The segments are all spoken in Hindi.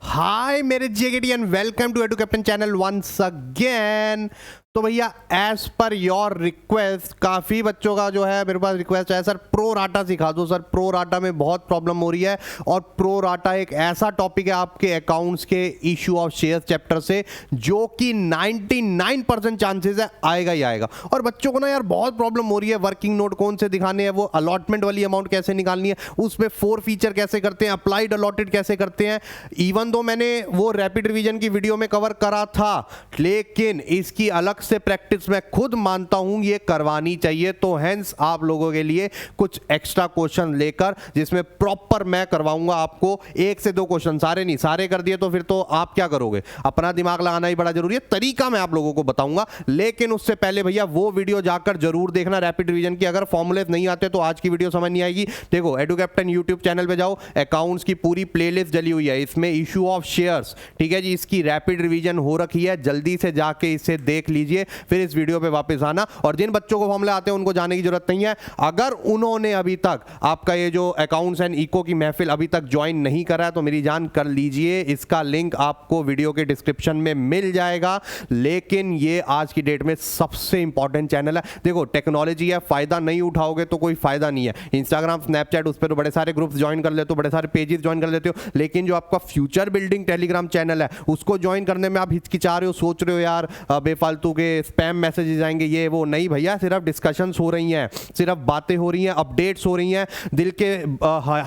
हाय मेरे जेकेटी and welcome to Edu Captain channel once again. तो भैया एज पर योर रिक्वेस्ट काफ़ी बच्चों का जो है मेरे पास रिक्वेस्ट है, सर प्रो राटा सिखा दो। सर प्रो राटा में बहुत प्रॉब्लम हो रही है और प्रो राटा एक ऐसा टॉपिक है आपके अकाउंट्स के इशू ऑफ शेयर चैप्टर से जो कि 99% चांसेस है आएगा ही आएगा। और बच्चों को ना यार बहुत प्रॉब्लम हो रही है, वर्किंग नोट कौन से दिखाने हैं, वो अलॉटमेंट वाली अमाउंट कैसे निकालनी है, उसमें 4 फीचर कैसे करते हैं, अप्लाइड अलॉटेड कैसे करते हैं। इवन दो मैंने वो रैपिड रिवीजन की वीडियो में कवर करा था, लेकिन इसकी अलग से प्रैक्टिस मैं खुद मानता हूं ये करवानी चाहिए। तो हेंस आप लोगों के लिए कुछ एक्स्ट्रा क्वेश्चन लेकर जिसमें प्रॉपर मैं करवाऊंगा आपको 1 से 2 क्वेश्चन, सारे नहीं, सारे कर दिए तो फिर तो आप क्या करोगे, अपना दिमाग लगाना ही बड़ा जरूरी है। तरीका मैं आप लोगों को बताऊंगा, लेकिन उससे पहले भैया वो वीडियो जाकर जरूर देखना रैपिड रिवीजन की। अगर फॉर्मूले नहीं आते तो आज की वीडियो समझ नहीं आएगी। देखो एडू कैप्टन यूट्यूब चैनल पे जाओ, अकाउंट्स की पूरी प्लेलिस्ट डली हुई है, इसमें इशू ऑफ शेयर्स, ठीक है जी, इसकी रैपिड रिवीजन हो रखी है, जल्दी से जाके इसे देख लीजिए, फिर इस वीडियो पे वापस आना। और जिन बच्चों को फॉर्मूले आते हैं उनको जाने की जरूरत नहीं है। अगर उन्होंने अभी तक आपका ये जो अकाउंट्स एंड इको की महफिल अभी तक ज्वाइन नहीं करा है तो मेरी जान कर लीजिए, इसका लिंक आपको वीडियो के डिस्क्रिप्शन में मिल जाएगा। लेकिन ये आज की डेट में सबसे इंपॉर्टेंट चैनल है। देखो टेक्नोलॉजी है, फायदा नहीं उठाओगे तो कोई फायदा नहीं है। इंस्टाग्राम, स्नैपचैट, उस पर तो बड़े सारे ग्रुप्स ज्वाइन कर लेते हो, बड़े सारे पेजेस ज्वाइन कर लेते हो, लेकिन जो आपका फ्यूचर बिल्डिंग टेलीग्राम चैनल है उसको ज्वाइन करने में आप हिचकिचा रहे हो, सोच रहे हो यार बेफालतू के स्पैम मैसेजेस आएंगे, ये वो नहीं भैया। सिर्फ डिस्कशंस हो रही हैं, सिर्फ बातें हो रही हैं, अपडेट्स हो रही हैं, दिल के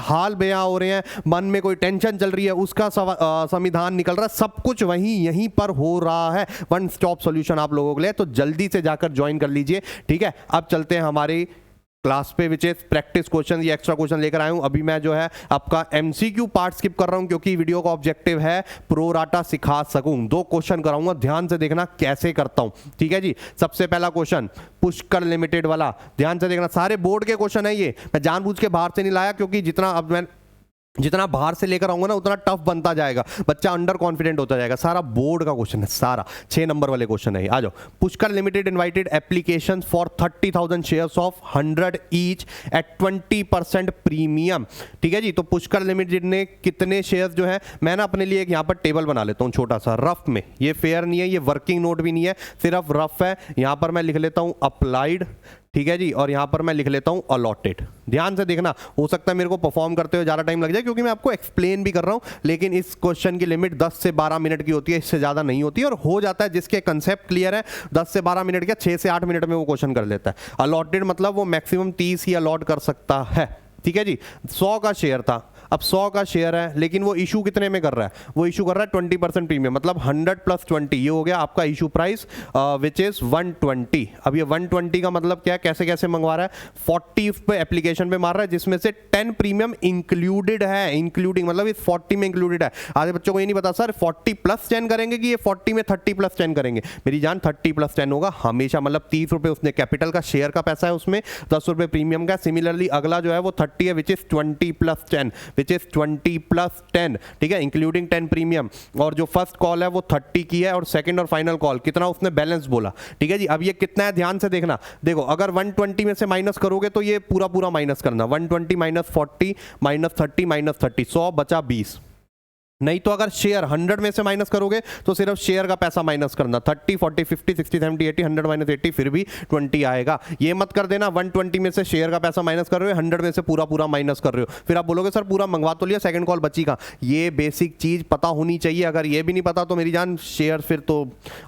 हाल बयां हो रहे हैं, मन में कोई टेंशन चल रही है उसका समाधान निकल रहा है, सब कुछ वहीं यहीं पर हो रहा है। वन स्टॉप सॉल्यूशन आप लोगों के लिए, तो जल्दी से जाकर ज्वाइन कर लीजिए, ठीक है। अब चलते हैं हमारी क्लास पे, विच इज प्रैक्टिस क्वेश्चन। ये एक्स्ट्रा क्वेश्चन लेकर आया हूं। अभी मैं जो है आपका एमसीक्यू पार्ट स्किप कर रहा हूं क्योंकि वीडियो का ऑब्जेक्टिव है प्रो राटा सिखा सकूं। 2 क्वेश्चन कराऊंगा, ध्यान से देखना कैसे करता हूं, ठीक है जी। सबसे पहला क्वेश्चन पुष्कर लिमिटेड वाला, ध्यान से देखना, सारे बोर्ड के क्वेश्चन है ये, मैं जानबूझ के बाहर से नहीं लाया क्योंकि जितना बाहर से लेकर आऊंगा ना उतना टफ बनता जाएगा, बच्चा अंडर कॉन्फिडेंट होता जाएगा। सारा बोर्ड का क्वेश्चन है, सारा 6 नंबर वाले क्वेश्चन है। आ जाओ। Pushkar limited invited applications for 30,000 shares of 100 each eight 20% premium, ठीक है जी। तो पुष्कर लिमिटेड ने कितने शेयर्स जो है, मैं ना अपने लिए एक यहाँ पर टेबल बना लेता हूँ छोटा सा रफ में, ये फेयर नहीं है, ये वर्किंग नोट भी नहीं है, सिर्फ रफ है। यहाँ पर मैं लिख लेता हूँ अप्लाइड, ठीक है जी, और यहां पर मैं लिख लेता हूं अलॉटेड। ध्यान से देखना, हो सकता है मेरे को परफॉर्म करते हुए ज़्यादा टाइम लग जाए क्योंकि मैं आपको एक्सप्लेन भी कर रहा हूं, लेकिन इस क्वेश्चन की लिमिट 10 से 12 मिनट की होती है, इससे ज़्यादा नहीं होती है। और हो जाता है जिसके कंसेप्ट क्लियर है 10 से 12 मिनट का, 6 से 8 मिनट में वो क्वेश्चन कर लेता है। अलॉटेड मतलब वो मैक्सिमम 30 ही अलॉट कर सकता है, ठीक है जी। 100 का शेयर था, अब 100 का शेयर है, लेकिन वो इशू कितने में कर रहा है, वो इशू कर रहा है 20% प्रीमियम, मतलब 100 + 20, ये हो गया आपका इशू प्राइस विच इज 120। अब ये 120 का मतलब क्या है, कैसे कैसे मंगवा रहा है, 40 पे एप्लीकेशन पे मार रहा है, जिसमें से 10 प्रीमियम इंक्लूडेड है। इंक्लूडिंग मतलब इस 40 में इंक्लूडेड है। आधे बच्चों को ये नहीं पता सर 40 + 10 करेंगे कि ये 40 में 30 + 10 करेंगे। मेरी जान 30 + 10 होगा हमेशा, मतलब 30 रुपये उसने कैपिटल का शेयर का पैसा है, उसमें 10 रुपये प्रीमियम का। सिमिलरली अगला जो है वो 30 है विच इज 20 + 10 विच इज 20 + 10, ठीक है, इंक्लूडिंग 10 प्रीमियम। और जो फर्स्ट कॉल है वो 30 की है और सेकंड और फाइनल कॉल कितना उसने बैलेंस बोला, ठीक है जी। अब ये कितना है ध्यान से देखना, देखो अगर 120 में से माइनस करोगे तो ये पूरा पूरा माइनस करना, 120 - 40 - 30 - 30, 100 बचा 20। नहीं तो अगर शेयर 100 में से माइनस करोगे तो सिर्फ शेयर का पैसा माइनस करना, 30 40 50 60 70 80, 100 - 80 फिर भी 20 आएगा। ये मत कर देना 120 में से शेयर का पैसा माइनस कर रहे हो, 100 में से पूरा पूरा माइनस कर रहे हो, फिर आप बोलोगे सर पूरा मंगवा तो लिया, सेकंड कॉल बची का। ये बेसिक चीज पता होनी चाहिए। अगर ये भी नहीं पता तो मेरी जान शेयर फिर तो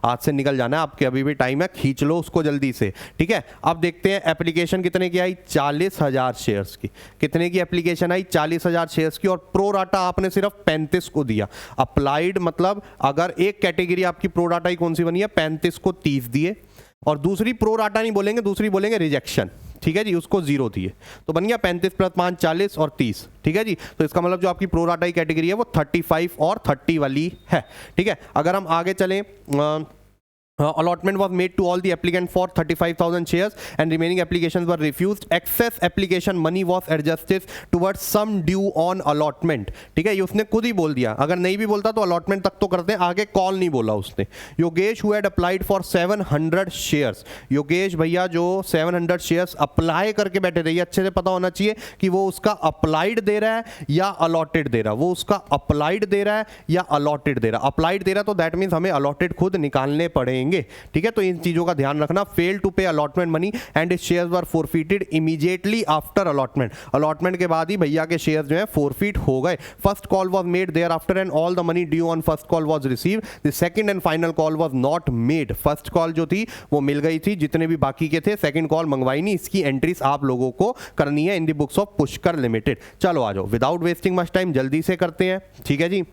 आज से निकल जाना है, आपके अभी भी टाइम है, खींच लो उसको जल्दी से, ठीक है। अब देखते हैं एप्लीकेशन कितने की आई, 40,000 शेयर्स की। कितने की एप्लीकेशन आई, 40,000 शेयर्स की, और प्रो राटा आपने सिर्फ 35 को दिया। अप्लाइड मतलब अगर एक कैटेगरी आपकी प्रो डाटा ही कौन सी बनी है, 35 को 30 दिए, और दूसरी प्रो डाटा नहीं बोलेंगे, दूसरी बोलेंगे रिजेक्शन, ठीक है जी, उसको 0 दिए, तो बन गया 35 + 5 40 और 30, ठीक है जी। तो इसका मतलब जो आपकी प्रो डाटा की कैटेगरी है वो 35 और 30 वाली है, ठीक है। अगर हम आगे चलें allotment was made to all the applicants for 35,000 shares and remaining applications were refused. Excess application money was adjusted towards sum due on allotment. ठीक है, ये उसने खुद ही बोल दिया, अगर नहीं भी बोलता तो allotment तक तो करते हैं, आगे कॉल नहीं बोला उसने. Yogesh who had applied for 700 shares, Yogesh भैया जो 700 shares अप्लाई करके बैठे थे, ये अच्छे से पता होना चाहिए कि वो उसका अप्लाइड दे रहा है या अलॉटेड दे रहा है. वो उसका अप्लाइड दे रहा है या अलॉटेड दे रहा है. अप्लाइड दे रहा है तो दैट मीन्स हमें अलॉटेड खुद निकालने पड़ेंगे. ठीक है, तो इन चीजों का ध्यान रखना. फेल टू पे allotment money and shares were forfeited immediately after allotment. Allotment के बाद ही भैया के शेयर्स जो है फोरफिट हो गए. First call was made thereafter and all the money due on first call was received. The second and final call was not made. First call जो थी वो मिल गई थी, जितने भी बाकी के थे. सेकंड कॉल मंगवाई नहीं. इसकी एंट्रीज आप लोगों को करनी है in the books of Pushkar limited. चलो आ जाओ, विदाउट वेस्टिंग मच टाइम जल्दी से करते हैं. ठीक है जी,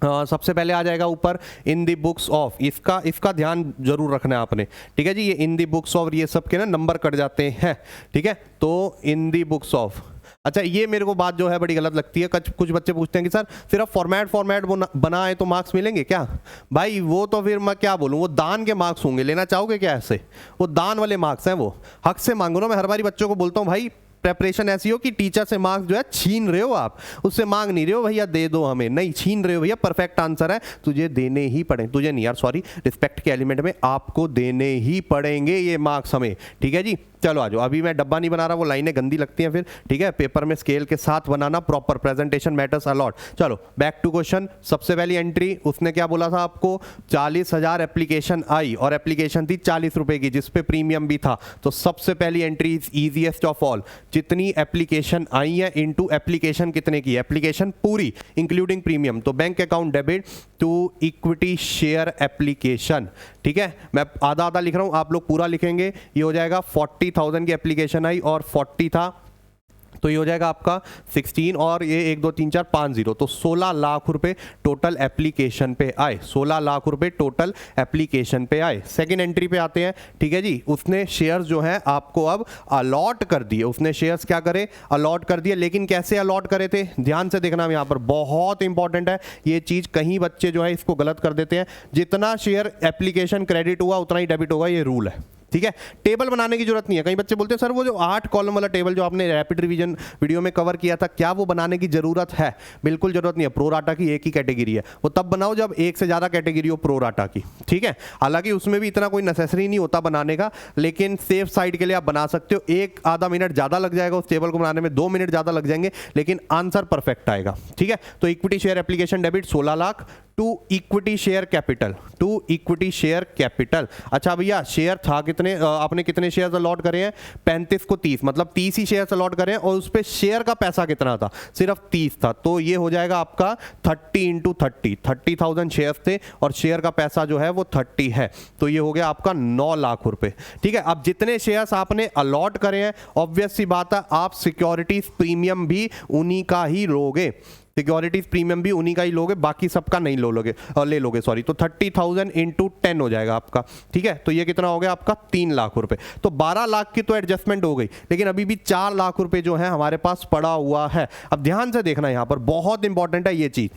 सबसे पहले आ जाएगा ऊपर इन दी बुक्स ऑफ. इसका ध्यान जरूर रखना है आपने. ठीक है जी, ये इन दी बुक्स ऑफ, ये सब के ना नंबर कट जाते हैं. ठीक है, तो इन दी बुक्स ऑफ. अच्छा, ये मेरे को बात जो है बड़ी गलत लगती है. कुछ बच्चे पूछते हैं कि सर सिर्फ फॉर्मेट बनाए तो मार्क्स मिलेंगे क्या? भाई वो तो फिर मैं क्या बोलूँ, वो दान के मार्क्स होंगे. लेना चाहोगे क्या ऐसे? वो दान वाले मार्क्स हैं, वो हक से मांगो ना. मैं हर बारी बच्चों को बोलता हूँ भाई प्रेपरेशन ऐसी हो कि टीचर से मार्क्स जो है छीन रहे हो, आप उससे मांग नहीं रहे हो भैया दे दो हमें, नहीं छीन रहे हो भैया. परफेक्ट आंसर है, तुझे देने ही पड़े. तुझे नहीं यार, सॉरी, रिस्पेक्ट के एलिमेंट में आपको देने ही पड़ेंगे ये मार्क्स हमें. ठीक है जी, चलो आ जाओ. अभी मैं डब्बा नहीं बना रहा, वो लाइनें गंदी लगती हैं फिर. ठीक है, पेपर में स्केल के साथ बनाना, प्रॉपर प्रेजेंटेशन मैटर्स अलॉट. चलो बैक टू क्वेश्चन. सबसे पहली एंट्री उसने क्या बोला था आपको, 40,000 एप्लीकेशन आई और एप्लीकेशन थी 40 रुपए की, जिसपे प्रीमियम भी था. तो सबसे पहली entry is easiest of all. जितनी एप्लीकेशन आई है इनटू एप्लीकेशन कितने की, एप्लीकेशन पूरी इंक्लूडिंग प्रीमियम. तो bank account debit to equity share application. ठीक है, मैं आधा आधा लिख रहा हूं, आप लोग पूरा लिखेंगे. ये हो जाएगा 40,000 की एप्लीकेशन आई और 40 था, तो ये हो जाएगा आपका 16 और ये 1 2 3 4 5 0, तो 16 लाख रुपए टोटल एप्लीकेशन पे आए. 16 लाख रुपए टोटल एप्लीकेशन पे आए. सेकंड एंट्री पे आते हैं. ठीक है जी, उसने शेयर्स जो है आपको अब अलॉट कर दिए. उसने शेयर्स क्या करे, अलॉट कर दिए. लेकिन कैसे अलॉट करे थे, ध्यान से देखना. यहाँ पर बहुत इंपॉर्टेंट है ये चीज, कहीं बच्चे जो है इसको गलत कर देते हैं. जितना शेयर एप्लीकेशन क्रेडिट हुआ उतना ही डेबिट होगा, ये रूल है. ठीक है, टेबल बनाने की जरूरत नहीं है. कई बच्चे बोलते हैं सर वो जो 8 कॉलम वाला टेबल जो आपने रैपिड रिवीजन वीडियो में कवर किया था, क्या वो बनाने की जरूरत है? बिल्कुल जरूरत नहीं है. प्रो राटा की एक ही कैटेगरी है, वो तब बनाओ जब एक से ज्यादा कैटेगरी हो प्रो राटा की. ठीक है, हालांकि उसमें भी इतना कोई नेसेसरी नहीं होता बनाने का, लेकिन सेफ साइड के लिए आप बना सकते हो. एक आधा मिनट ज्यादा लग जाएगा उस टेबल को बनाने में, 2 मिनट ज्यादा लग जाएंगे, लेकिन आंसर परफेक्ट आएगा. ठीक है, तो equity share application debit 16 lakh to equity share capital, to equity share capital. अच्छा भैया शेयर था कितने, आपने कितने शेयर अलॉट करे हैं? 35 को 30, मतलब 30 ही शेयर अलॉट करें और उस पर शेयर का पैसा कितना था? सिर्फ 30 था. तो ये हो जाएगा आपका 30 इंटू 30. 30,000 शेयर थे और शेयर का पैसा जो है वो 30 है, तो ये हो गया आपका 9 लाख रुपए. ठीक है, अब जितने शेयर्स आपने अलॉट करे हैं, ऑब्वियस सी बात है आप सिक्योरिटीज प्रीमियम भी उन्हीं का ही लोगे. सिक्योरिटीज प्रीमियम भी उन्हीं का ही लोगे, बाकी सबका नहीं ले लोगे सॉरी. तो 30,000 इंटू 10 हो जाएगा आपका. ठीक है, तो ये कितना हो गया आपका 3 लाख रुपए. तो 12 लाख की तो एडजस्टमेंट हो गई, लेकिन अभी भी 4 लाख रुपए जो है हमारे पास पड़ा हुआ है. अब ध्यान से देखना, यहां पर बहुत इंपॉर्टेंट है ये चीज.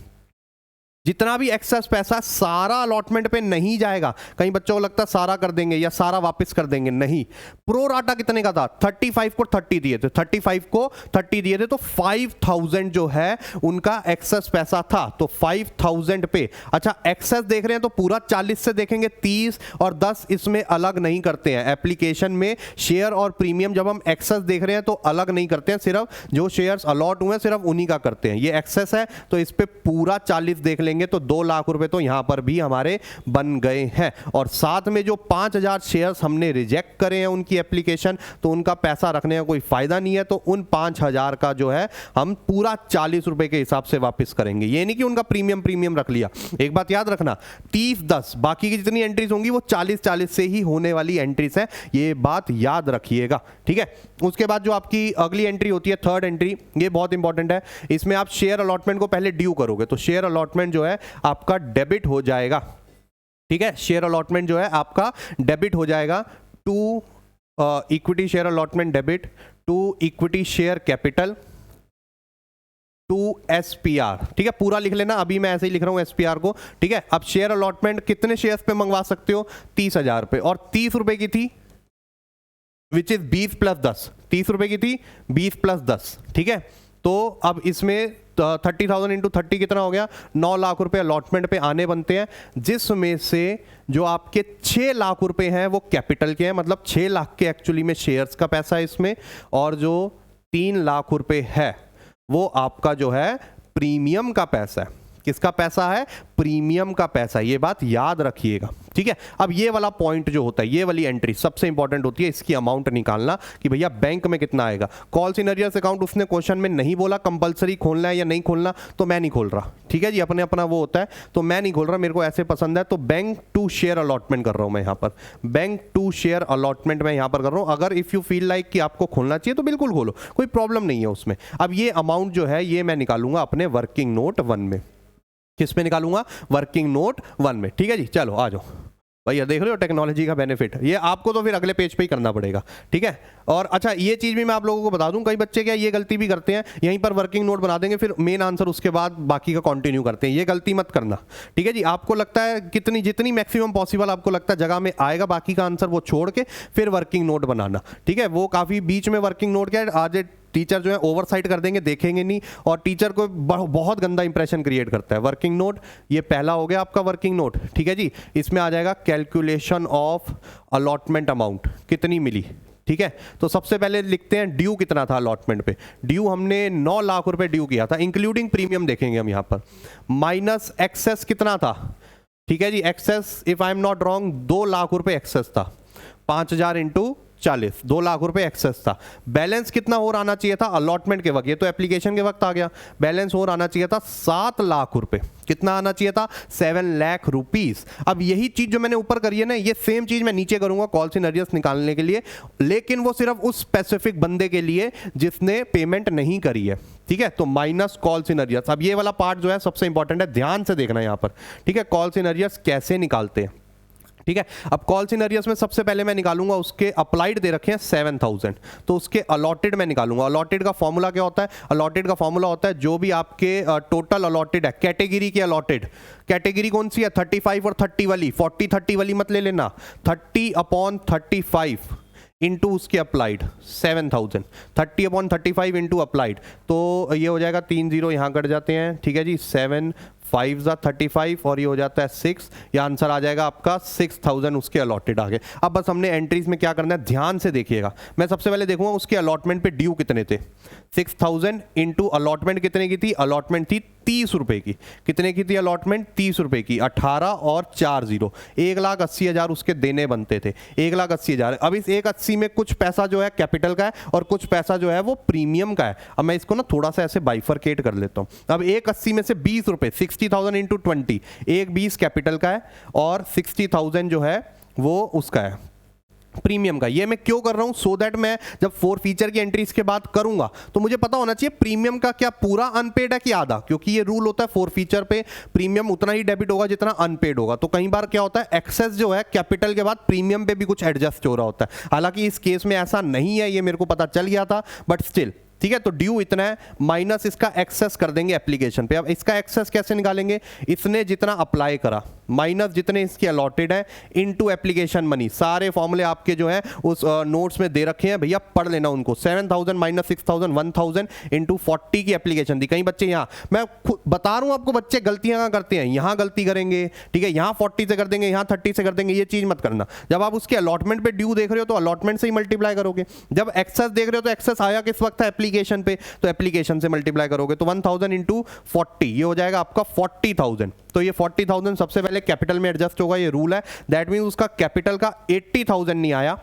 जितना भी एक्सेस पैसा सारा अलॉटमेंट पे नहीं जाएगा. कई बच्चों को लगता है सारा कर देंगे या सारा वापस कर देंगे, नहीं. प्रो राटा कितने का था? 35 को 30 दिए थे, 35 को 30 दिए थे, तो 5,000 जो है उनका एक्सेस पैसा था. तो 5,000 पे, अच्छा एक्सेस देख रहे हैं तो पूरा 40 से देखेंगे, 30 और 10 इसमें अलग नहीं करते हैं. एप्लीकेशन में शेयर और प्रीमियम जब हम एक्सेस देख रहे हैं तो अलग नहीं करते हैं, सिर्फ जो शेयर्स अलॉट हुए सिर्फ उन्हीं का करते हैं. ये एक्सेस है तो इस पे पूरा 40 देख लेंगे, तो 2 लाख रुपए तो यहां पर भी हमारे बन गए हैं. और साथ में जो 5,000 शेयर्स हमने रिजेक्ट करे हैं उनकी एप्लीकेशन, तो उनका पैसा रखने का कोई फायदा नहीं है. तो उन 5,000 का जो है हम पूरा 40 रुपए के हिसाब से वापस करेंगे. ये नहीं कि उनका प्रीमियम रख लिया. एक बात याद रखना, 30-10 बाकी की जितनी एंट्रीज होंगी वो 40-40 से ही होने वाली एंट्रीज है, ये बात याद रखिएगा. ठीक है, उसके बाद जो आपकी अगली एंट्री होती है थर्ड एंट्री, ये बहुत इंपॉर्टेंट है. इसमें आप शेयर अलॉटमेंट को पहले ड्यू करोगे, तो शेयर अलॉटमेंट जो है आपका डेबिट हो जाएगा. ठीक है, शेयर अलॉटमेंट जो है आपका डेबिट हो जाएगा to equity share allotment debit to equity share capital. To SPR, ठीक है, पूरा लिख लेना, अभी मैं ऐसे ही लिख रहा हूं एसपीआर को, ठीक है। अब शेयर अलॉटमेंट कितने शेयर्स पे मंगवा सकते हो, 30,000 पे, और 30 रुपए की थी, विच इज 20 प्लस 10, 30 रुपए की थी, 20 प्लस 10, ठीक है। तो अब इसमें 30,000 इंटू 30 कितना हो गया, 9 लाख रुपए अलॉटमेंट पे आने बनते हैं, जिसमें से जो आपके 6 लाख रुपए हैं वो कैपिटल के हैं, मतलब 6 लाख के एक्चुअली में शेयर्स का पैसा है इसमें, और जो 3 लाख रुपए है वो आपका जो है प्रीमियम का पैसा है। किसका पैसा है, प्रीमियम का पैसा, ये बात याद रखिएगा, ठीक है। अब ये वाला पॉइंट जो होता है, ये वाली एंट्री सबसे इंपॉर्टेंट होती है, इसकी अमाउंट निकालना कि भैया बैंक में कितना आएगा। कॉल्स इन अरियर्स अकाउंट उसने क्वेश्चन में नहीं बोला कंपलसरी खोलना है या नहीं खोलना, तो मैं नहीं खोल रहा, ठीक है जी, अपने अपना वो होता है, तो मैं नहीं खोल रहा, मेरे को ऐसे पसंद है, तो बैंक टू शेयर अलॉटमेंट कर रहा हूं मैं यहाँ पर, बैंक टू शेयर अलॉटमेंट मैं यहाँ पर कर रहा हूँ। अगर इफ यू फील लाइक कि आपको खोलना चाहिए तो बिल्कुल खोलो, कोई प्रॉब्लम नहीं है उसमें। अब ये अमाउंट जो है ये मैं निकालूंगा अपने वर्किंग नोट 1 में, किस में निकालूंगा, वर्किंग नोट 1 में, ठीक है जी। चलो आ जाओ भैया, देख रहे हो टेक्नोलॉजी का बेनिफिट, ये आपको तो फिर अगले पेज पे ही करना पड़ेगा, ठीक है। और अच्छा ये चीज़ भी मैं आप लोगों को बता दूं, कई बच्चे क्या ये गलती भी करते हैं, यहीं पर वर्किंग नोट बना देंगे, फिर मेन आंसर उसके बाद बाकी का कंटिन्यू करते हैं, ये गलती मत करना, ठीक है जी। आपको लगता है कितनी जितनी मैक्सिमम पॉसिबल आपको लगता है जगह में आएगा, बाकी का आंसर वो छोड़ के फिर वर्किंग नोट बनाना, ठीक है। वो काफ़ी बीच में वर्किंग नोट क्या है, आज टीचर जो है ओवरसाइट कर देंगे, देखेंगे नहीं, और टीचर को बहुत गंदा इंप्रेशन क्रिएट करता है। वर्किंग नोट ये पहला हो गया आपका वर्किंग नोट, ठीक है जी। इसमें आ जाएगा कैलकुलेशन ऑफ अलॉटमेंट अमाउंट, कितनी मिली, ठीक है। तो सबसे पहले लिखते हैं ड्यू कितना था अलॉटमेंट पे, ड्यू हमने 9 लाख रुपए ड्यू किया था, इंक्लूडिंग प्रीमियम देखेंगे हम यहाँ पर, माइनस एक्सेस कितना था, ठीक है जी। Excess if I am not wrong 2 lakh रुपए एक्सेस था, 5,000 इंटू 40, 2 लाख रुपए एक्सेस था। बैलेंस कितना और आना चाहिए था अलॉटमेंट के वक्त, ये तो एप्लीकेशन के वक्त आ गया, बैलेंस और आना चाहिए था 7 लाख रुपए, कितना आना चाहिए था, 7 लाख रुपीस। अब यही चीज जो मैंने ऊपर करी है ना, ये सेम चीज मैं नीचे करूंगा कॉल्स इन अरियर्स निकालने के लिए, लेकिन वो सिर्फ उस स्पेसिफिक बंदे के लिए जिसने पेमेंट नहीं करी है, ठीक है। तो माइनस कॉल्स इन अरियर्स। अब ये वाला पार्ट जो है सबसे इंपॉर्टेंट है, ध्यान से देखना यहां पर, ठीक है। कॉल्स इन अरियर्स कैसे निकालते हैं, ठीक है। अब कॉल्स इन अरियर्स में सबसे पहले मैं निकालूंगा, उसके अप्लाइड दे रखे हैं 7,000, तो उसके अलॉटेड मैं निकालूंगा। अलॉटेड का फॉर्मूला क्या होता है, अलॉटेड का फॉर्मूला होता है जो भी आपके टोटल अलॉटेड है, कैटेगरी के अलॉटेड, कैटेगरी कौन सी है 35 और 30 वाली, 40-30 वाली मत ले लेना, 30/35 इंटू उसके अप्लाइड 7,000, 30/35 इंटू अप्लाइड, तो ये हो जाएगा 3 0 यहाँ कट जाते हैं, ठीक है जी, 7 5 35 और ये हो जाता है 6, ये आंसर आ जाएगा आपका 6,000 उसके अलॉटेड आ गए। अब बस हमने एंट्रीज में क्या करना है, ध्यान से देखिएगा। मैं सबसे पहले देखूंगा उसके अलॉटमेंट पे ड्यू कितने थे, 6,000 इंटू अलॉटमेंट कितने की थी, अलॉटमेंट थी 30 रुपए की, कितने की थी अलॉटमेंट, 30 रुपए की, 18 और 4 0, 1,80,000 उसके देने बनते थे, 1,80,000। अब इस 1,80 में कुछ पैसा जो है कैपिटल का है और कुछ पैसा जो है वो प्रीमियम का है। अब मैं इसको ना थोड़ा सा ऐसे बाइफरकेट कर लेता हूँ। अब 1,80 में से 20 रुपए, 60,000 इंटू 20, 1,20 कैपिटल का है और 60,000 जो है वो उसका है प्रीमियम का। ये मैं क्यों कर रहा हूं, सो दैट मैं जब 4 फीचर की एंट्रीज के बाद करूंगा तो मुझे पता होना चाहिए प्रीमियम का क्या पूरा अनपेड है कि आधा, क्योंकि ये रूल होता है 4 फीचर पे प्रीमियम उतना ही डेबिट होगा जितना अनपेड होगा। तो कई बार क्या होता है, एक्सेस जो है कैपिटल के बाद प्रीमियम पे भी कुछ एडजस्ट हो रहा होता है। हालांकि इस केस में ऐसा नहीं है, ये मेरे को पता चल गया था, बट स्टिल ठीक है। तो ड्यू इतना है माइनस इसका एक्सेस कर देंगे एप्लीकेशन पे। अब इसका एक्सेस कैसे निकालेंगे, इसने जितना अप्लाई करा माइनस जितने इसके अलॉटेड है इनटू एप्लीकेशन मनी। सारे फॉर्मूले आपके जो है उस नोट्स में दे रखे हैं, भैया पढ़ लेना उनको। 7,000 माइनस 6,000 1,000 इंटू 40 की एप्लीकेशन दी। कई बच्चे यहाँ, मैं बता रहा हूँ आपको, बच्चे गलतियां कहाँ करते हैं, यहाँ गलती करेंगे, ठीक है, यहाँ 40 से कर देंगे, यहाँ 30 से कर देंगे। ये चीज मत करना। जब आप उसके अलॉटमेंट पे ड्यू देख रहे हो तो अलॉटमेंट से ही मल्टीप्लाई करोगे। जब एक्सेस देख रहे हो तो एक्सेस आया किस वक्त था, एप्लीकेशन पे, तो एप्लीकेशन से मल्टीप्लाई करोगे। तो 1,000 इंटू 40 ये हो जाएगा आपका 40,000। तो ये 40,000 सबसे पहले कैपिटल में एडजस्ट होगा, ये रूल है। दैट मीन उसका कैपिटल का 80,000 नहीं आया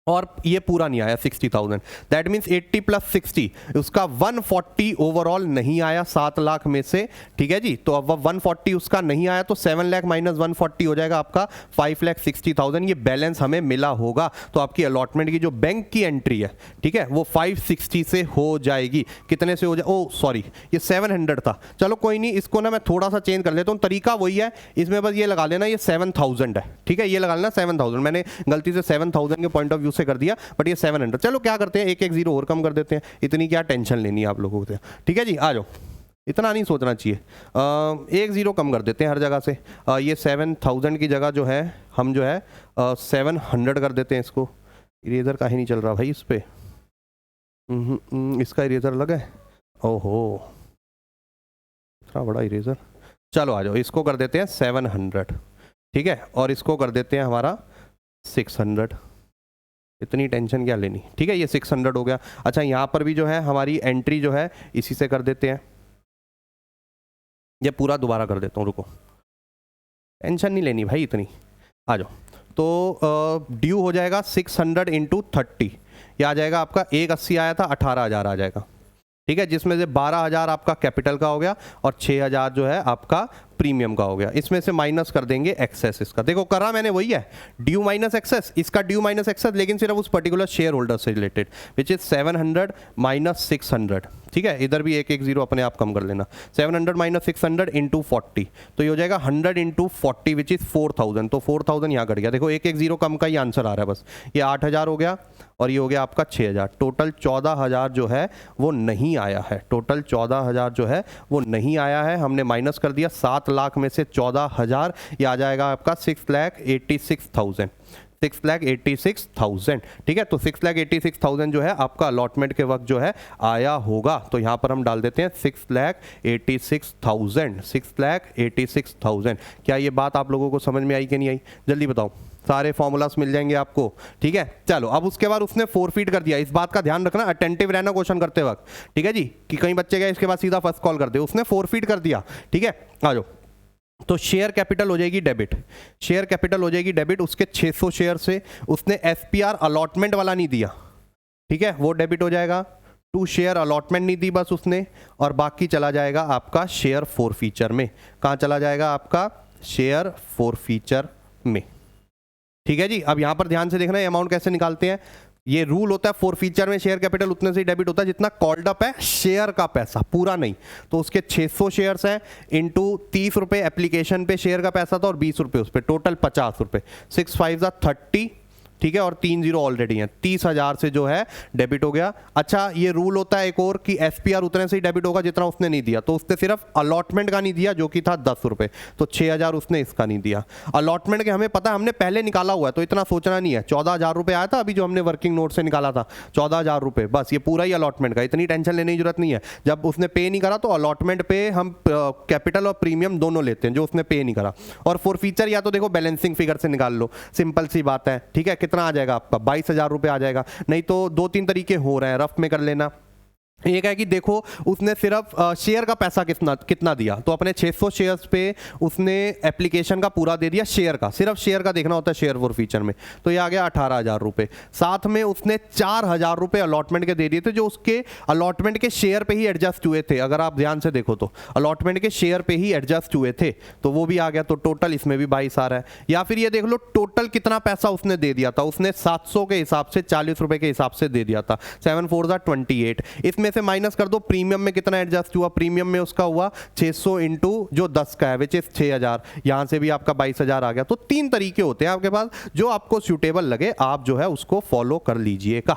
और ये पूरा नहीं आया 60,000। दैट मीन्स 80 प्लस 60 उसका 140 ओवरऑल नहीं आया 7 लाख में से, ठीक है जी। तो अब 140 उसका नहीं आया तो 7 लाख माइनस 140 हो जाएगा आपका 5,60,000। ये बैलेंस हमें मिला होगा। तो आपकी अलॉटमेंट की जो बैंक की एंट्री है, ठीक है, वो 560 से हो जाएगी। कितने से हो जाए, ओ सॉरी ये 700 था। चलो कोई नहीं, इसको ना मैं थोड़ा सा चेंज कर लेता हूँ। तरीका वही है, इसमें बस ये लगा लेना ये 7,000 है, ठीक है, ये लगा लेना 7,000। मैंने गलती से 7,000 के पॉइंट ऑफ व्यू से कर दिया, बट ये 700। चलो क्या करते हैं, एक एक जीरो और कम कर देते हैं, इतनी क्या टेंशन लेनी है आप लोगों को। ठीक है जी, आ जाओ, इतना नहीं सोचना चाहिए। एक ज़ीरो कम कर देते हैं हर जगह से। ये 7000 की जगह जो है हम जो है 700 कर देते हैं इसको। इरेजर का ही नहीं चल रहा भाई इस पर, इसका इरेजर अलग है। ओहो, इतना बड़ा इरेजर। चलो आ जाओ, इसको कर देते हैं 700, ठीक है, और इसको कर देते हैं हमारा 600। इतनी टेंशन क्या लेनी, ठीक है, ये 600 हो गया। अच्छा, यहाँ पर भी जो है हमारी एंट्री जो है इसी से कर देते हैं। ये पूरा दोबारा कर देता हूँ, रुको, टेंशन नहीं लेनी भाई इतनी। आ जाओ, तो ड्यू हो जाएगा 600 इंटू 30, ये आ जाएगा आपका 180 आया था, 18,000 आ जाएगा, ठीक है, जिसमें से 12,000 आपका कैपिटल का हो गया और 6,000 जो है आपका प्रीमियम का हो गया। इसमें से माइनस कर देंगे एक्सेस इसका। देखो करा मैंने वही है, ड्यू माइनस एक्सेस, इसका ड्यू माइनस एक्सेस, लेकिन सिर्फ उस पर्टिकुलर शेयर होल्डर से रिलेटेड, विच इज 700 माइनस 600, ठीक है, इधर भी एक एक जीरो अपने आप कम कर लेना। 700 माइनस 600 इंटू 40, तो ये हो जाएगा 100 इंटू 40 विच इज 4000। तो 4000 यहाँ कट गया, देखो एक एक जीरो कम का ही आंसर आ रहा है बस। ये 8000 हो गया और ये हो गया आपका 6000। टोटल 14000 जो है वो नहीं आया है, टोटल 14000 जो है वो नहीं आया है। हमने माइनस कर दिया 7 लाख में से 14000, ये आ जाएगा आपका 6,86,000, 6,86,000, ठीक है। तो 6,86,000 जो है आपका अलॉटमेंट के वक्त जो है आया होगा। तो यहाँ पर हम डाल देते हैं 6,86,000, 6,86,000। क्या ये बात आप लोगों को समझ में आई कि नहीं आई, जल्दी बताओ, सारे फॉर्मूलास मिल जाएंगे आपको, ठीक है। चलो अब उसके बाद उसने फोरफीट कर दिया, इस बात का ध्यान रखना, अटेंटिव रहना क्वेश्चन करते वक्त, ठीक है जी, कि कई बच्चे गए इसके बाद सीधा फर्स्ट कॉल कर दे। उसने फोरफीट कर दिया, ठीक है। आ जाओ, तो शेयर कैपिटल हो जाएगी डेबिट, शेयर कैपिटल हो जाएगी डेबिट, उसके 600 शेयर से उसने एसपीआर अलॉटमेंट वाला नहीं दिया, ठीक है, वो डेबिट हो जाएगा। 2 शेयर अलॉटमेंट नहीं दी बस उसने, और बाकी चला जाएगा आपका शेयर फोरफीचर में। कहाँ चला जाएगा आपका शेयर फोरफीचर में, ठीक है जी। अब यहां पर ध्यान से देखना, ये अमाउंट कैसे निकालते हैं। ये रूल होता है फोरफीचर में शेयर कैपिटल उतने से ही डेबिट होता है जितना कॉल्ड अप है शेयर का पैसा, पूरा नहीं। तो उसके 600 शेयर्स हैं इंटू 30 रुपये एप्लीकेशन पे शेयर का पैसा था और 20 रुपये उस पर, टोटल 50 रुपये, 6 5 30, ठीक है, और 3 जीरो ऑलरेडी हैं, 30,000 से जो है डेबिट हो गया। अच्छा, ये रूल होता है एक और कि एसपीआर उतने से ही डेबिट होगा जितना उसने नहीं दिया। तो उसने सिर्फ अलॉटमेंट का नहीं दिया जो कि था 10 रुपये, तो 6,000 उसने इसका नहीं दिया। अलॉटमेंट के हमें पता है, हमने पहले निकाला हुआ है, तो इतना सोचना नहीं है। 14,000 रुपये आया था अभी जो हमने वर्किंग नोट से निकाला था, 14,000 रुपये, बस ये पूरा ही अलॉटमेंट का, इतनी टेंशन लेने की जरूरत नहीं है। जब उसने पे नहीं करा तो अलॉटमेंट पे हम कैपिटल और प्रीमियम दोनों लेते हैं, जो उसने पे नहीं करा। और फोरफीचर या तो देखो बैलेंसिंग फिगर से निकाल लो, सिंपल सी बात है, ठीक है। कितना आ जाएगा आपका, 22,000 रुपये आ जाएगा। नहीं तो 2-3 तरीके हो रहे हैं, रफ में कर लेना। एक है कि देखो उसने सिर्फ शेयर का पैसा कितना दिया, तो अपने 600 शेयर्स पे उसने एप्लीकेशन का पूरा दे दिया, शेयर का, सिर्फ शेयर का देखना होता है शेयर फोरफीचर में, तो ये आ गया 18,000 रुपये। साथ में उसने 4,000 रुपये अलॉटमेंट के दे दिए थे, जो उसके अलॉटमेंट के शेयर पे ही एडजस्ट हुए थे। अगर आप ध्यान से देखो तो अलॉटमेंट के शेयर पे ही एडजस्ट हुए थे, तो वो भी आ गया। तो टोटल इसमें भी 22 आ रहा है। या फिर ये देख लो टोटल कितना पैसा उसने दे दिया था, उसने 700 के हिसाब से 40 रुपये के हिसाब से दे दिया था, 7 4 28। इसमें से माइनस कर दो प्रीमियम में कितना एडजस्ट हुआ, प्रीमियम में उसका हुआ 600 इंटू जो 10 का है विच इज 6,000, यहां से भी आपका 22,000 आ गया। तो 3 तरीके होते हैं आपके पास, जो आपको सूटेबल लगे आप जो है उसको फॉलो कर लीजिएगा।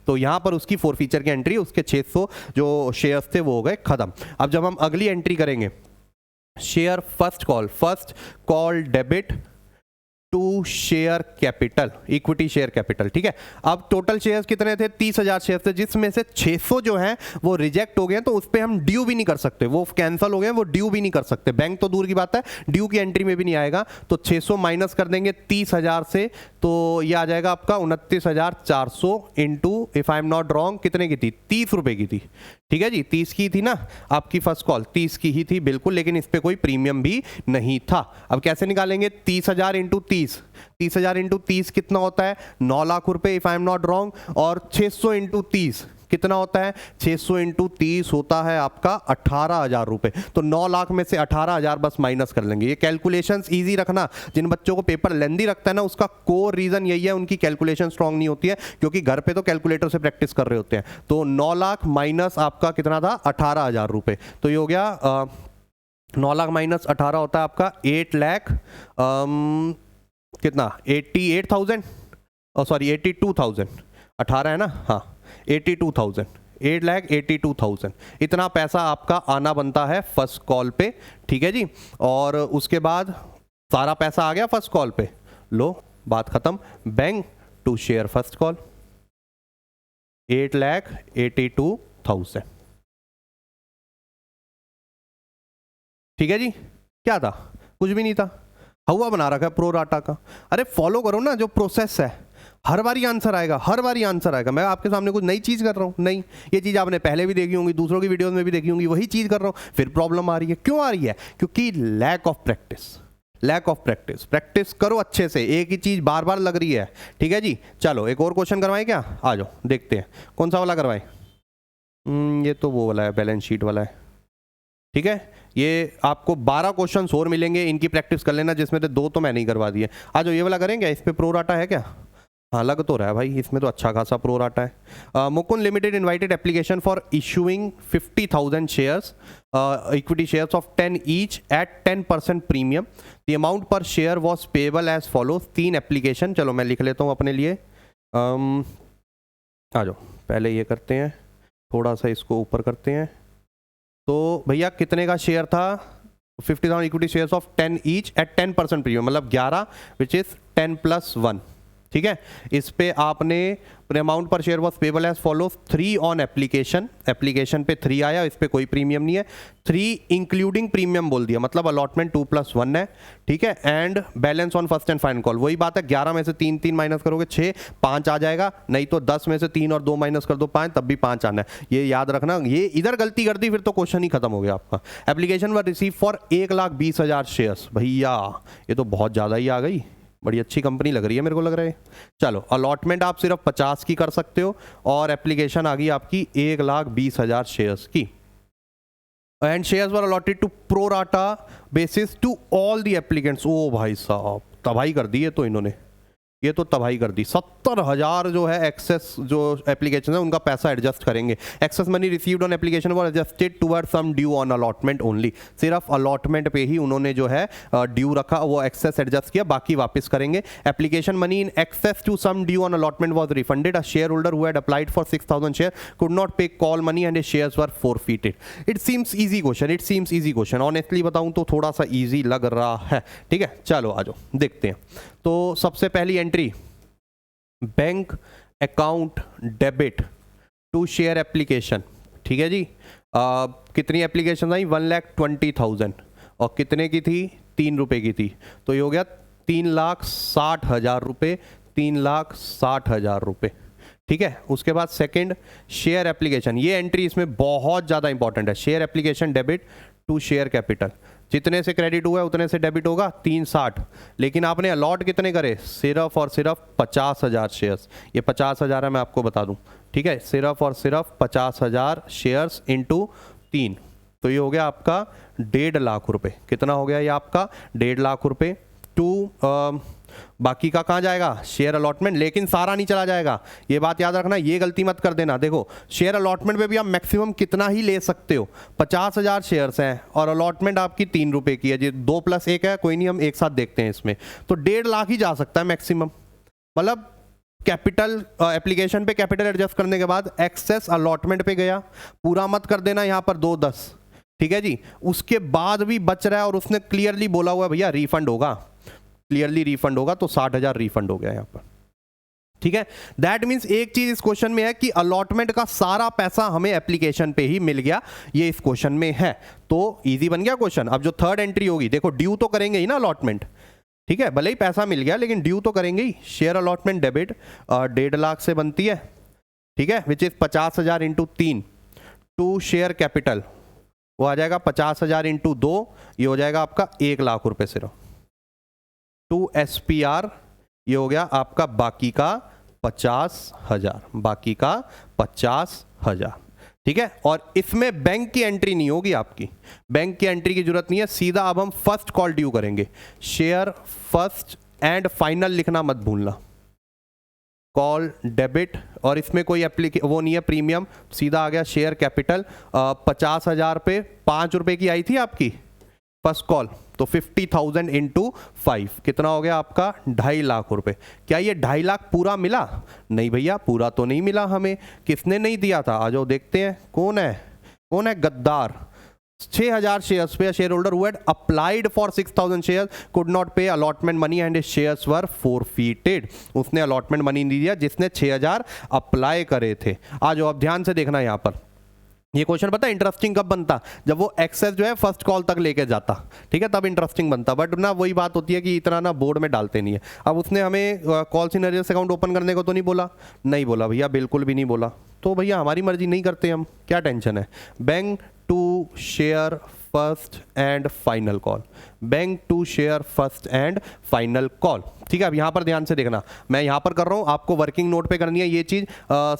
तो यहां पर उसकी फोरफीचर की एंट्री, उसके 600 जो शेयर्स थे वो हो गए खत्म। अब जब हम अगली एंट्री करेंगे, share first call debit to share capital, equity share capital, ठीक है। अब टोटल शेयर्स कितने थे, 30,000 शेयर थे, जिसमें से 600 जो हैं वो रिजेक्ट हो गए, तो उस पर हम ड्यू भी नहीं कर सकते, वो कैंसिल हो गए, वो ड्यू भी नहीं कर सकते। बैंक तो दूर की बात है, ड्यू की एंट्री में भी नहीं आएगा। तो 600 माइनस कर देंगे 30,000 से, तो ये आ जाएगा आपका 29,400 into, if I am not wrong, कितने की थी, 30 रुपये की थी, ठीक है जी, 30 की थी ना आपकी फर्स्ट कॉल, 30 की ही थी बिल्कुल, लेकिन इस पर कोई प्रीमियम भी नहीं था। अब कैसे निकालेंगे, 30,000 इंटू 30,000 इंटू 30 कितना होता है, 9 लाख रुपए if I am not wrong. और 600 इंटू 30 कितना होता है, 600 इंटू 30 होता है आपका 18,000 रुपए। तो 9 लाख में से 18,000 बस माइनस कर लेंगे। ये कैलकुलेशंस इजी रखना, जिन बच्चों को पेपर लेंदी रखता है ना, उसका कोर रीजन यही है, उनकी कैलकुलेशन स्ट्रांग नहीं होती है, क्योंकि घर पे तो कैलकुलेटर से प्रैक्टिस कर रहे होते हैं। तो 9 लाख माइनस आपका कितना था, 18,000 रुपए, तो ये हो गया 9 लाख माइनस 18 होता है आपका 8 लाख कितना, 88,000, सॉरी 82,000, 18 है ना, हाँ 82,000, 8,82,000 इतना पैसा आपका आना बनता है फर्स्ट कॉल पे, ठीक है जी। और उसके बाद सारा पैसा आ गया फर्स्ट कॉल पे, लो बात खत्म, bank to share first call 8,82,000, ठीक है जी। क्या था, कुछ भी नहीं था, हवा बना रखा है प्रो राटा का। अरे फॉलो करो ना जो प्रोसेस है, हर बारी आंसर आएगा, हर बारी आंसर आएगा। मैं आपके सामने कुछ नई चीज़ कर रहा हूँ, नहीं, ये चीज़ आपने पहले भी देखी होंगी, दूसरों की वीडियोस में भी देखी होंगी, वही चीज़ कर रहा हूँ, फिर प्रॉब्लम आ रही है। क्यों आ रही है? क्योंकि lack of practice, lack of practice. Practice करो अच्छे से, एक ही चीज़ बार बार लग रही है, ठीक है जी। चलो एक और क्वेश्चन करवाएं क्या, आ जाओ देखते हैं कौन सा वाला करवाएं। ये तो वो वाला है, बैलेंस शीट वाला है, ठीक है। ये आपको 12 क्वेश्चन और मिलेंगे, इनकी प्रैक्टिस कर लेना, जिसमें से 2 तो मैं नहीं करवा दिए। आ जाओ ये वाला करेंगे, इस पे प्रो राटा है क्या? हाँ लग तो रहा है भाई, इसमें तो अच्छा खासा प्रो राटा है। Mukund limited invited application for issuing 50,000 shares, equity shares of 10 each at 10% premium. The amount पर share was payable as follows. 3 application, चलो मैं लिख लेता हूँ अपने लिए। आ जाओ पहले ये करते हैं, थोड़ा सा इसको ऊपर करते हैं। तो भैया कितने का शेयर था? 50,000 equity shares of 10 each at 10% premium, मतलब 11 विच इज 10 + 1, ठीक है। इस पे आपने अमाउंट पर share was payable as follows 3 on application, application पे 3 आया, इस पे कोई प्रीमियम नहीं है। 3 इंक्लूडिंग प्रीमियम बोल दिया, मतलब अलॉटमेंट 2 + 1 है, ठीक है। And balance on first and final call, वही बात है, 11 में से 3 माइनस करोगे 6, 5 आ जाएगा, नहीं तो 10 में से 3 और 2 माइनस कर दो 5, तब भी 5 आना है, ये याद रखना। ये इधर गलती कर दी फिर तो क्वेश्चन ही खत्म हो गया आपका। Application were receive for 1,20,000 shares, भैया ये तो बहुत ज़्यादा ही आ गई, बड़ी अच्छी कंपनी लग रही है मेरे को लग रहा है। चलो अलॉटमेंट आप सिर्फ 50 की कर सकते हो, और एप्लीकेशन आ गई आपकी 1,20,000 शेयर्स की। And shares were allotted to pro rata basis to all the applicants. ओ भाई साहब तबाही कर दी है तो इन्होंने, ये तो तबाही कर दी। 70,000 जो है एक्सेस जो एप्लीकेशन है उनका पैसा एडजस्ट करेंगे। Excess money received on application were adjusted toward sum due on allotment only. सिर्फ अलॉटमेंट पे ही उन्होंने जो है ड्यू रखा, वो एक्सेस एडजस्ट किया, बाकी वापस करेंगे। Application money in excess to sum due on allotment was refunded. A share holder who had applied for 6,000 share could not pay call money and shares were forfeited. It seems easy question, it seems easy question, honestly बताऊं तो थोड़ा सा ईजी लग रहा है, ठीक है। चलो आ जाओ देखते हैं। तो सबसे पहली entry, bank account debit to share application, ठीक है जी। कितनी एप्लीकेशन आई? 1,20,000, और कितने की थी? 3 रुपये की थी, तो ये हो गया 3,60,000 रुपये, 3,60,000 रुपये, ठीक है। उसके बाद सेकंड शेयर एप्लीकेशन, ये एंट्री इसमें बहुत ज़्यादा इंपॉर्टेंट है। Share application debit to share capital, जितने से क्रेडिट हुआ है उतने से डेबिट होगा, 360, लेकिन आपने अलॉट कितने करे? सिर्फ और सिर्फ 50,000 शेयर्स। ये 50,000 है, मैं आपको बता दूं, ठीक है। सिर्फ और सिर्फ 50,000 शेयर्स इंटू 3, तो ये हो गया आपका 1.5 लाख रुपए। कितना हो गया ये आपका? 1.5 लाख रुपए। टू बाकी का कहाँ जाएगा? शेयर अलॉटमेंट, लेकिन सारा नहीं चला जाएगा, ये बात याद रखना, ये गलती मत कर देना। देखो शेयर अलॉटमेंट पे भी आप मैक्सिमम कितना ही ले सकते हो, 50,000 शेयर्स हैं और अलॉटमेंट आपकी 3 रुपये की है, जी 2 + 1 है, कोई नहीं हम एक साथ देखते हैं इसमें, तो 1.5 लाख ही जा सकता है मैक्सिमम। मतलब कैपिटल एप्लीकेशन पे कैपिटल एडजस्ट करने के बाद एक्सेस अलॉटमेंट पे गया, पूरा मत कर देना यहाँ पर 210, ठीक है जी। उसके बाद भी बच रहा है और उसने क्लियरली बोला हुआ है भैया रिफंड होगा, क्लियरली रिफंड होगा, तो 60,000 रिफंड हो गया यहाँ पर, ठीक है। दैट मीन्स एक चीज इस क्वेश्चन में है कि अलॉटमेंट का सारा पैसा हमें एप्लीकेशन पे ही मिल गया, ये इस क्वेश्चन में है, तो इजी बन गया क्वेश्चन। अब जो थर्ड एंट्री होगी, देखो ड्यू तो करेंगे ही ना अलॉटमेंट, ठीक है, भले ही पैसा मिल गया लेकिन ड्यू तो करेंगे ही। शेयर अलॉटमेंट डेबिट 1.5 लाख से बनती है, ठीक है, which is 50,000 into 3 to share capital, वो आ जाएगा 50,000 इंटू 2, ये हो जाएगा आपका 1 लाख रुपए सिर्फ। टू SPR, ये हो गया आपका बाकी का 50,000, बाकी का 50,000, ठीक है। और इसमें बैंक की एंट्री नहीं होगी आपकी, बैंक की एंट्री की जरूरत नहीं है, सीधा अब हम फर्स्ट कॉल ड्यू करेंगे। शेयर फर्स्ट एंड फाइनल लिखना मत भूलना, कॉल डेबिट, और इसमें कोई वो नहीं है प्रीमियम, सीधा आ गया शेयर कैपिटल। 50,000 पे 5 रुपए की आई थी आपकी फर्स्ट कॉल, तो 50,000 इंटू 5 कितना हो गया आपका 2.5 लाख रुपए। क्या ये 2.5 लाख पूरा मिला? नहीं भैया, पूरा तो नहीं मिला हमें। किसने नहीं दिया था? आ जाओ देखते हैं कौन है गद्दार। 6,000 शेयर्स पे share holder who had applied for 6,000 shares could not pay allotment money and shares were forfeited. उसने अलॉटमेंट मनी नहीं दिया जिसने 6,000 अप्लाई करे थे। आ जाओ अब ध्यान से देखना यहाँ पर। ये क्वेश्चन पता है इंटरेस्टिंग कब बनता? जब वो एक्सेस जो है फर्स्ट कॉल तक लेके जाता, ठीक है, तब इंटरेस्टिंग बनता। बट ना वही बात होती है कि इतना ना बोर्ड में डालते नहीं है। अब उसने हमें कॉल सिनेरियोस अकाउंट ओपन करने को तो नहीं बोला? नहीं बोला भैया, बिल्कुल भी नहीं बोला। तो भैया हमारी मर्जी नहीं करते हम, क्या टेंशन है। Bank to share first and final call, bank to share first and final call, ठीक है। अब यहाँ पर ध्यान से देखना, मैं यहाँ पर कर रहा हूँ, आपको वर्किंग नोट पे करनी है ये चीज़।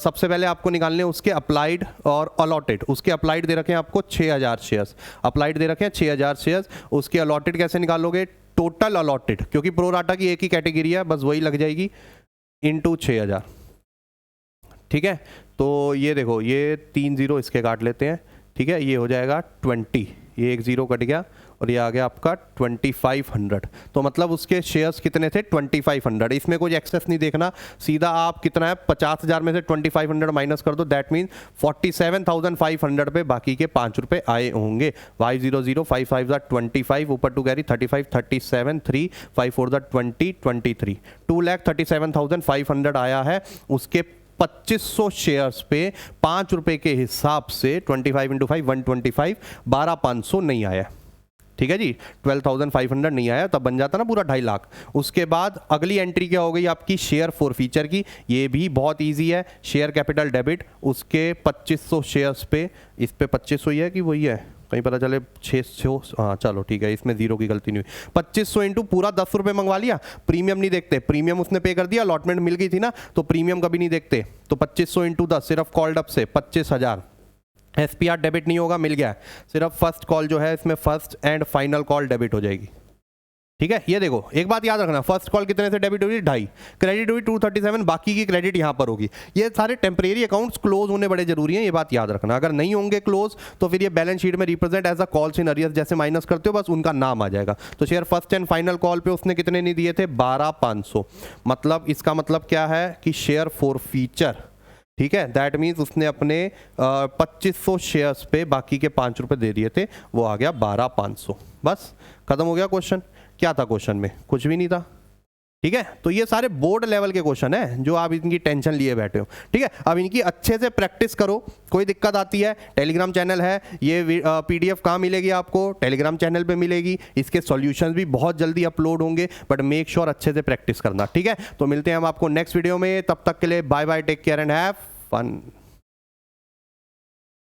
सबसे पहले आपको निकालने हैं उसके अप्लाइड और अलॉटेड। उसके अप्लाइड दे रखे हैं आपको 6,000 शेयर्स, अप्लाइड दे रखे हैं 6,000 शेयर्स। उसके अलॉटेड कैसे निकालोगे? टोटल अलॉटेड, क्योंकि प्रोराटा की एक ही कैटेगरी है, बस वही लग जाएगी, इंटू 6,000, ठीक है। तो ये देखो, ये 3 0 इसके काट लेते हैं, ठीक है, ये हो जाएगा 20, ये 1 0 कट गया और ये आ गया आपका 2500। तो मतलब उसके शेयर्स कितने थे? 2500। इसमें कोई एक्सेस नहीं देखना, सीधा आप कितना है 50,000 में से 2500 माइनस कर दो, दैट मीन्स 47,500 पे बाकी के 5 रुपए आए होंगे। 500 5 5 25 ऊपर 2 कैरी 35 37 3 5 4 20 23 2,37,500 आया है। उसके 2500 शेयर्स पे 5 रुपए के हिसाब से 25 इंटू 5 125 12,500 नहीं आया, ठीक है जी। 12,500 नहीं आया, तब बन जाता ना पूरा 2.5 लाख। उसके बाद अगली एंट्री क्या हो गई आपकी? शेयर फॉर फीचर की। ये भी बहुत इजी है, शेयर कैपिटल डेबिट। उसके 2500 शेयर्स पे, इस पे 2500 ही है कि वही है, कहीं पता चले 600, हाँ चलो ठीक है, इसमें 0 की गलती नहीं हुई। 2500 इंटू पूरा 10 रुपये मंगवा लिया। प्रीमियम नहीं देखते, प्रीमियम उसने पे कर दिया, अलॉटमेंट मिल गई थी ना, तो प्रीमियम कभी नहीं देखते। तो 2500 इंटू 10 सिर्फ कॉल्ड अप से 25,000। SPR डेबिट नहीं होगा, मिल गया, सिर्फ फर्स्ट कॉल जो है इसमें first and final call debit हो जाएगी, ठीक है। ये देखो एक बात याद रखना, फर्स्ट कॉल कितने से डेबिट हुई? 2.5, क्रेडिट हुई 237, बाकी की क्रेडिट यहाँ पर होगी। ये सारे टेम्परेरी अकाउंट्स क्लोज होने बड़े जरूरी हैं, ये बात याद रखना। अगर नहीं होंगे क्लोज तो फिर ये बैलेंस शीट में represent as a calls in arrears जैसे माइनस करते हो, बस उनका नाम आ जाएगा। तो share first and final call पे उसने कितने नहीं दिए थे? 12,500। मतलब इसका मतलब क्या है कि शेयर फॉर फीचर, ठीक है, दैट मीन्स उसने अपने 2500 शेयर्स पे बाकी के 5 रुपए दे दिए थे, वो आ गया 12,500। बस खत्म हो गया क्वेश्चन। क्या था क्वेश्चन में? कुछ भी नहीं था, ठीक है। तो ये सारे बोर्ड लेवल के क्वेश्चन है जो आप इनकी टेंशन लिए बैठे हो, ठीक है। अब इनकी अच्छे से प्रैक्टिस करो। कोई दिक्कत आती है, टेलीग्राम चैनल है, ये PDF कहाँ मिलेगी आपको? टेलीग्राम चैनल पे मिलेगी। इसके सॉल्यूशंस भी बहुत जल्दी अपलोड होंगे, बट मेक श्योर अच्छे से प्रैक्टिस करना, ठीक है। तो मिलते हैं हम आपको नेक्स्ट वीडियो में, तब तक के लिए bye bye, take care and have fun.